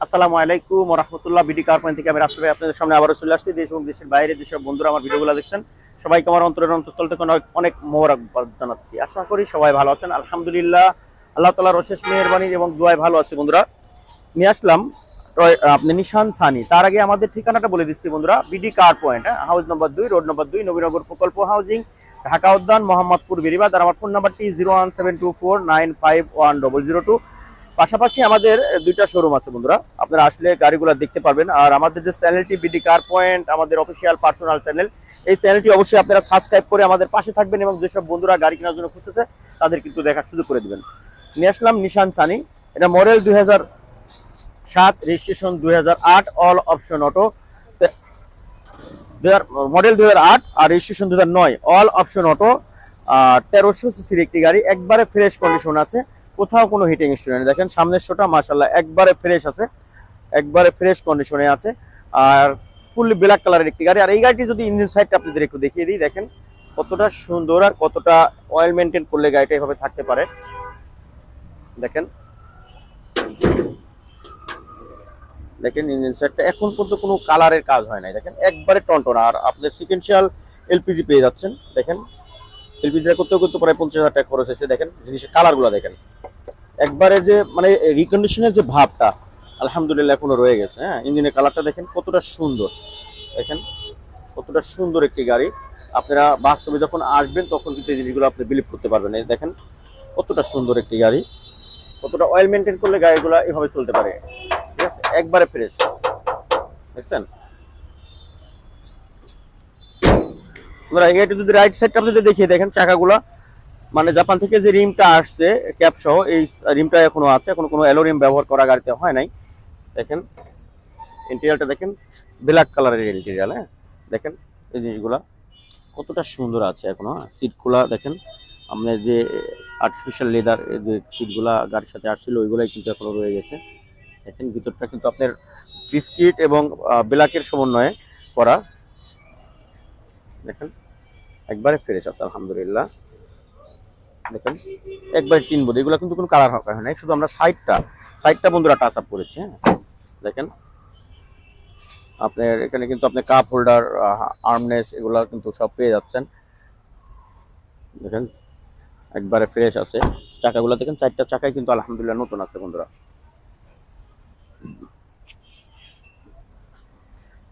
আসসালামু আলাইকুম ওয়া রাহমাতুল্লাহ। বিডি কার পয়েন্ট থেকে আমি রাসেল ভাই আপনাদের সামনে আবারও চলে আসছি। দেশ এবং দেশের বাইরে যেসব বন্ধুরা আমার ভিডিওগুলো দেখছেন সবাইকে আমার অন্তরের অন্তঃস্থল থেকে অনেক অনেক মোবারকবাদ জানাচ্ছি। আশা করি সবাই ভালো আছেন। আলহামদুলিল্লাহ, আল্লাহ তাআলার অশেষ মেহেরবানি এবং দুআয় ভালো আছি। বন্ধুরা, নিয়ে আসলাম আপনি নিশান সানি। তার আগে আমাদের ঠিকানাটা বলে দিচ্ছি বন্ধুরা, BD car point, house number 2, road number 2, Nabinagar প্রকল্প হাউজিং, ঢাকা উদ্যান, মোহাম্মদপুর বেরিবাদ। আর আমার ফোন নাম্বারটি 01724951002। পাশাপাশি আমাদের দুইটা শোরুম আছে বন্ধুরা, আপনারা আসলে গাড়িগুলো দেখতে পারবেন। আর আমাদের যে চ্যানেলটি বিডি কার পয়েন্ট, আমাদের অফিসিয়াল পার্সোনাল চ্যানেল, এই চ্যানেলটি অবশ্যই আপনারা সাবস্ক্রাইব করে আমাদের পাশে থাকবেন এবং যেসব বন্ধুরা গাড়ি কেনার জন্য খুঁজতেছে তাদের কিন্তু দেখার সুযোগ করে দিবেন। নিয়ে আসলাম নিশান সানি। এটা model 2007, registration 2008, all option auto. Model 2008 আর রেজিস্ট্রেশন 2009, অল অপশন অটো। 1300 সিসির একটি গাড়ি, একবারে ফ্রেশ কন্ডিশন আছে, কোথাও কোনো হিটিং ইস্যু নেই। দেখেন সামনের শোটা মাশাআল্লাহ একবারে ফ্রেশ আছে, একবারে ফ্রেশ কন্ডিশনে আছে। আর ফুললি ব্ল্যাক কালারের একটি গাড়ি। আর এই গাড়িটি যদি ইঞ্জিন সাইডটা আপনাদের একটু দেখিয়ে দিই, দেখেন কতটা সুন্দর আর কতটা অয়েল মেনটেন করলে গাড়িটা এভাবে থাকতে পারে। দেখেন দেখেন ইঞ্জিন সাইডটা এখন পর্যন্ত কোনো কালারের কাজ হয় নাই। দেখেন একবারে টনটনা। আর আপনাদের সিকোয়েন্সিয়াল এলপিজি পেয়ে যাচ্ছেন। দেখেন এলপিজি করতেও কিন্তু প্রায় 50,000 টাকা খরচ হয়েছে। দেখেন জিনিসের কালারগুলো দেখেন, একবারে যে মানে রিকন্ডিশনের যে ভাবটা আলহামদুলিল্লাহ এখনো রয়ে গেছে। হ্যাঁ, ইঞ্জিনের কালারটা দেখেন কতটা সুন্দর। দেখেন কতটা সুন্দর একটি গাড়ি। আপনারা বাস্তবে যখন আসবেন তখন কিন্তু এই জিনিসগুলো আপনি বিলিভ করতে পারবেন। এই দেখেন কতটা সুন্দর একটি গাড়ি, কতটা অয়েল মেনটেন করলে গাড়িগুলো এভাবে চলতে পারে। ঠিক আছে, একবারে ফ্রেশ। দেখছেন এই গাড়িটা যদি রাইট সাইডটা আপনাদের দেখিয়ে দেখেন, চাকাগুলা মানে জাপান থেকে যে রিমটা আসছে ক্যাপ সহ, এই রিমটা এখনো আছে, এখনো কোনো অ্যালো রিম ব্যবহার করা গাড়িতে হয় নাই। দেখেন ইন্টেরিয়রটা দেখেন, ব্ল্যাক কালারের ইন্টেরিয়র। হ্যাঁ, দেখেন এই জিনিসগুলা কতটা সুন্দর আছে এখনো। সিটগুলা দেখেন, আপনার যে আর্টিফিশিয়াল লেদার যে সিটগুলা গাড়ির সাথে আসছিল ওইগুলাই কিন্তু এখনো রয়ে গেছে। দেখেন ভিতরটা কিন্তু আপনার বিস্কিট এবং ব্ল্যাকের সমন্বয়ে করা। দেখেন একবারে ফ্রেশ আছে আলহামদুলিল্লাহ। দেখেন একবার টিন বোর্ড, এগুলো কিন্তু কোনো কালার হয় না, শুধু আমরা সাইডটা বন্ধুরা টাচ আপ করেছি। হ্যাঁ, দেখেন আপনার এখানে কিন্তু আপনি কাপ হোল্ডার, আর্মনেস এগুলো কিন্তু সব পেয়ে যাচ্ছেন। দেখেন একবারে ফ্রেশ আছে। চাকাগুলো দেখেন, 4টা চাকাই কিন্তু আলহামদুলিল্লাহ নতুন আছে বন্ধুরা।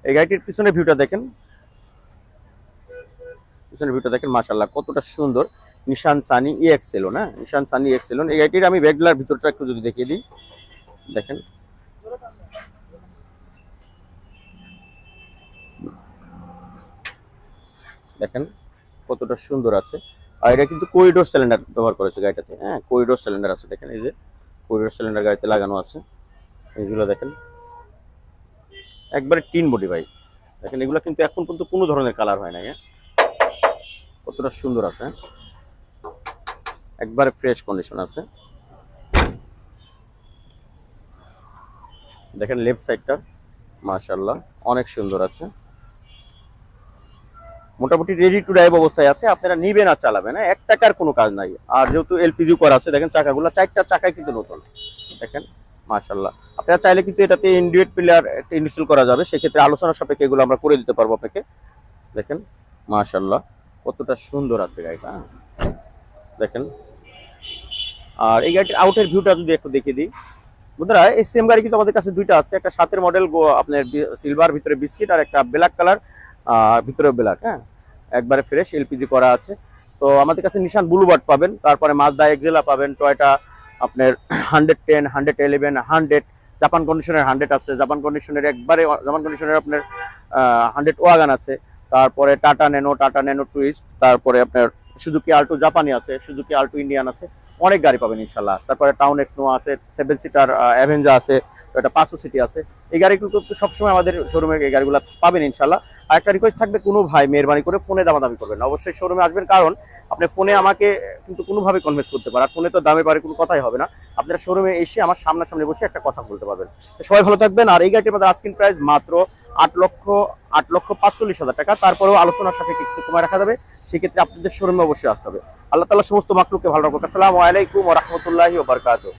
এই গাড়িটির পিছনের ভিউটা দেখেন, পিছনের ভিউটা দেখেন মাশাআল্লাহ কতটা সুন্দর। নিশান সানি EX-Elon। হ্যাঁ, নিশান সানি EX-Elon। এই গাড়িটির আমি রেগুলার ভিতরটা একটু যদি দেখিয়ে দিই, দেখেন দেখেন কতটা সুন্দর আছে। আর এটা কিন্তু করিডোর সিলিন্ডার ব্যবহার করেছে গাড়িটাতে। হ্যাঁ, করিডোর সিলিন্ডার আছে। দেখেন এই যে করিডোর সিলিন্ডার গাড়িতে লাগানো আছে। এইগুলো দেখেন একবারে টিন বডি ভাই। দেখেন এগুলো কিন্তু এখন পর্যন্ত কোনো ধরনের কালার হয় না। হ্যাঁ, কতটা সুন্দর আছে, একবারে ফ্রেশ কন্ডিশন আছে। দেখেন লেফট সাইডটা মাশাআল্লাহ অনেক সুন্দর আছে, মোটামুটি রেডি টু ড্রাইভ অবস্থায় আছে। আপনারা নিবেন আর চালাবেন, 1 টাকার কোনো কাজ নাই। আর যেহেতু এলপিজি করা আছে, দেখেন চাকাগুলো 4টা চাকাই কিন্তু নতুন। দেখেন মাশাআল্লাহ, আপনারা চাইলে কিন্তু এটাতে ইন্ডিকেটর পিলার একটা ইনস্টল করা যাবে, সেক্ষেত্রে আলোচনা সাপেক্ষে এগুলো আমরা করে দিতে পারবো আপনাকে। দেখেন মাশাআল্লাহ কতটা সুন্দর আছে গাড়িটা। দেখেন আর এই গাড়িটির আউটের ভিউটা যদি একটু দেখিয়ে দিই বন্ধুরা, এই সেম গাড়ি কিন্তু আমাদের কাছে দুইটা আছে। একটা 7-এর মডেল আপনার সিলভার, ভিতরে বিস্কিট, আর একটা ব্ল্যাক কালার, ভিতরে ব্ল্যাক। হ্যাঁ, একবারে ফ্রেশ এলপিজি করা আছে। তো আমাদের কাছে নিশান ব্লুবার্ড পাবেন, তারপরে মাজদা এক্সেলা পাবেন, টয়োটা আপনার 110, 111, 100 জাপান কন্ডিশনের 100 আছে, জাপান কন্ডিশনের একবারে জাপান কন্ডিশনের আপনার 100 ওয়াগান আছে। তারপরে টাটা ন্যানো টুইস্ট, তারপরে আপনার সুজুকি আল্টো জাপানি আছে, সুজুকি আল্টো ইন্ডিয়ান আছে, অনেক গাড়ি পাবেন ইনশাল্লাহ। তারপরে টাউন এক্স নোয়া আছে, 7 সিটার অ্যাভেঞ্জা আছে, একটা 500 সিটি আছে। এই গাড়িগুলো সবসময় আমাদের শোরুমে এই গাড়িগুলো পাবেন ইনশাল্লাহ। আর একটা রিকোয়েস্ট থাকবে, কোনো ভাই মেহরবানি করে ফোনে দামাদামি করবেন না, অবশ্যই শোরুমে আসবেন, কারণ আপনি ফোনে আমাকে কিন্তু কোনোভাবে কনভিন্স করতে পারেন। আর ফোনে তো দামে বাড়ে কোনো কথাই হবে না, আপনারা শোরুমে এসে আমার সামনাসামনি বসে একটা কথা বলতে পারবেন। সবাই ভালো থাকবেন। আর এই গাড়িটির মধ্যে আস্কিং প্রাইস মাত্র 8,45,000 টাকা। তারপরেও আলোচনার সাপেক্ষে কিছু কমায় রাখা যাবে, সেক্ষেত্রে আপনাদের শোরুমে অবশ্যই আসতে হবে। আল্লাহ তাআলা সমস্ত মাকলুককে ভালো রাখুক। আসসালামু আলাইকুম ওয়া রাহমাতুল্লাহি ওয়া বারাকাতুহু।